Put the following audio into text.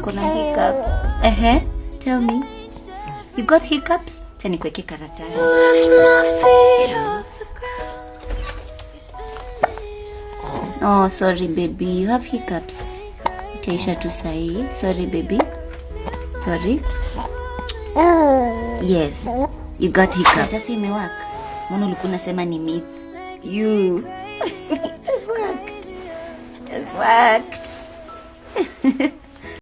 uko na hiccup. Tell me. You got hiccups? Acha nikuweke karatasi. Oh, sorry baby, you have hiccups. Itaisha tu sahi. Sorry baby. Sorry. Yes, you got hiccups. Karatasi imewaka. Mbona ulikuwa unasema ni myth? You. It has worked. It has worked.